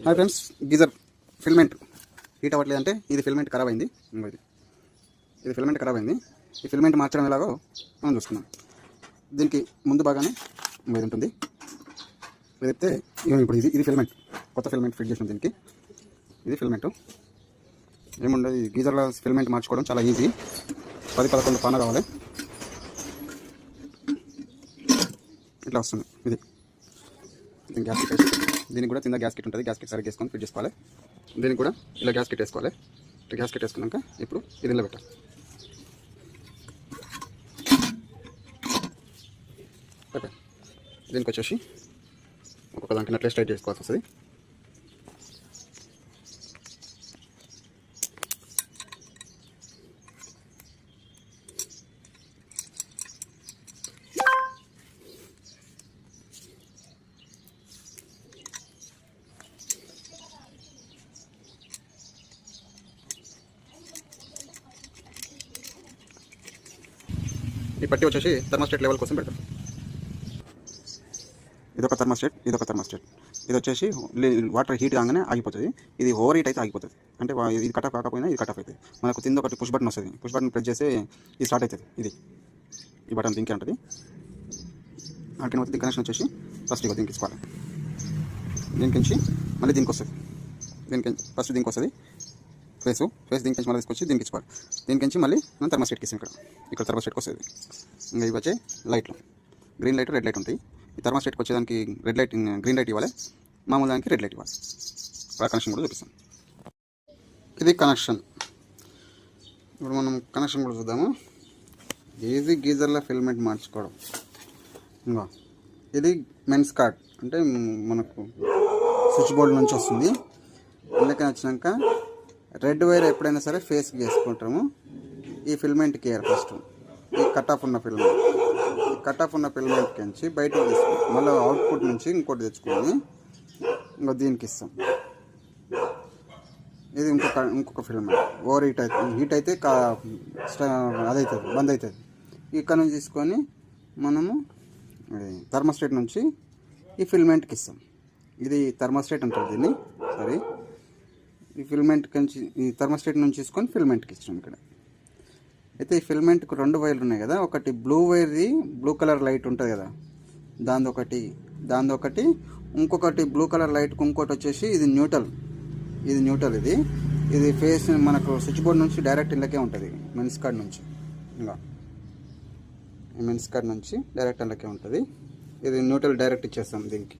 Hi friends, geyser ఫిల్మెంట్ heat అవ్వట్లేదంటే ఇది ఫిల్మెంట్ ఖరాబ్ అయింది. ఇది ఫిల్మెంట్ ఖరాబ్ అయింది. ఈ ఫిల్మెంట్ మార్చడం ఎలాగో మనం చూస్తున్నాం. దీనికి ముందు బాగానే ఇది ఉంటుంది. ఇదైతే ఇప్పుడు ఇది ఫిల్మెంట్, కొత్త ఫిల్మెంట్ ఫిట్ చేసిన దీనికి. ఇది ఫిల్మెంట్ ఏముండదు. ఈ గీజర్లో ఫిల్మెంట్ మార్చుకోవడం చాలా ఈజీ. 10-11 పాన కావాలి. ఇట్లా వస్తుంది. ఇది గ్యాస్ కిట్ వేసి దీనికి కూడా కింద గ్యాస్ కిట్ ఉంటుంది. గ్యాస్ కిట్ సరిగ్గా వేసుకొని ఫిట్ చేసుకోవాలి. దీనికి కూడా ఇలా గ్యాస్ కిట్ వేసుకోవాలి. గ్యాస్ కిట్ వేసుకున్నాక ఇప్పుడు ఇది ఇలా పెట్టాలి. దీనికి వచ్చేసి ఒక్కొక్క దానికి నట్లే స్ట్రైట్ చేసుకోవాల్సి వస్తుంది. ఈ పట్టి వచ్చేసి థర్మోస్టేట్ లెవెల్ కోసం పెడతాం. ఇదొక థర్మోస్టేట్, ఇదొక థర్మోస్టేట్. ఇది వచ్చేసి వాటర్ హీట్ కాగానే ఆగిపోతుంది. ఇది ఓవర్ హీట్ అయితే ఆగిపోతుంది. అంటే ఇది కట్ ఆఫ్ కాకపోయినా ఇది కట్ ఆఫ్ అవుతుంది. మనకు కింద ఒకటి పుష్ బటన్ వస్తుంది. పుష్ బటన్ ప్రెస్ చేస్తే ఇది స్టార్ట్ అవుతుంది. ఈ బటన్ దీనికి ఉంటుంది. వాటికి వచ్చి కనెక్షన్ వచ్చేసి ఫస్ట్ ఇక దీనికి ఇచ్చుకోవాలి. దీనికి మళ్ళీ దీనికి వస్తుంది. ఫస్ట్ దీనికి వస్తుంది ఫేస్ దీనికి మళ్ళీ తీసుకొచ్చి దీనికి ఇచ్చుకోవాలి. దీనికి మళ్ళీ మనం థర్మోస్టేట్కి ఇస్తాం. ఇక్కడ థర్మోస్టేట్కి వస్తుంది. ఇంకా ఇవి వచ్చే లైట్లు, గ్రీన్ లైట్, రెడ్ లైట్ ఉంటాయి. ఈ థర్మోస్టేట్కి వచ్చేదానికి గ్రీన్ లైట్ ఇవ్వాలి, మామూలు దానికి రెడ్ లైట్ ఇవ్వాలి. ఆ కనెక్షన్ కూడా చూపిస్తాం. ఇది కనెక్షన్. ఇప్పుడు మనం కనెక్షన్ కూడా చూద్దాము. ఈజీ గీజర్లో ఫిల్మెంట్ మార్చుకోవడం. ఇంకా ఇది మెన్స్ కార్డ్, అంటే మనకు స్విచ్ బోర్డు నుంచి వస్తుంది. అందుకని వచ్చినాక రెడ్ వైర్ ఎప్పుడైనా సరే ఫేస్కి చేసుకుంటాము. ఈ ఫిల్మెంట్కి ఫస్ట్ ఈ కట్ ఆఫ్ ఉన్న ఫిల్మెంట్కి నుంచి బయటకు తీసుకుంటాం. మళ్ళీ అవుట్పుట్ నుంచి ఇంకోటి తెచ్చుకొని ఇంకో దీనికి ఇస్తాం. ఇది ఇంకొక ఫిల్మెంట్ ఓవర్ హీట్ అయితే అదవుతుంది, బంద్ అవుతుంది. ఇక్కడ నుంచి తీసుకొని మనము థర్మోస్టేట్ నుంచి ఈ ఫిల్మెంట్కి ఇస్తాం. ఇది థర్మోస్టేట్ అంటారు దీన్ని. సరే, ఈ థర్మోస్టేట్ నుంచి తీసుకొని ఫిల్మెంట్కి ఇస్తాం. ఇక్కడ అయితే ఈ ఫిల్మెంట్కి 2 వైర్లు ఉన్నాయి కదా. ఒకటి బ్లూ వైర్ది, బ్లూ కలర్ లైట్ ఉంటుంది కదా, దాందొకటి. ఇంకొకటి బ్లూ కలర్ లైట్కి ఇంకోటి వచ్చేసి ఇది న్యూట్రల్. ఇది ఫేస్ మనకు స్విచ్ బోర్డ్ నుంచి డైరెక్ట్ ఇళ్ళకే ఉంటుంది. మెన్స్ కార్డ్ నుంచి డైరెక్ట్ ఇళ్ళకే ఉంటుంది. ఇది న్యూట్రల్ డైరెక్ట్ ఇచ్చేస్తాం దీనికి.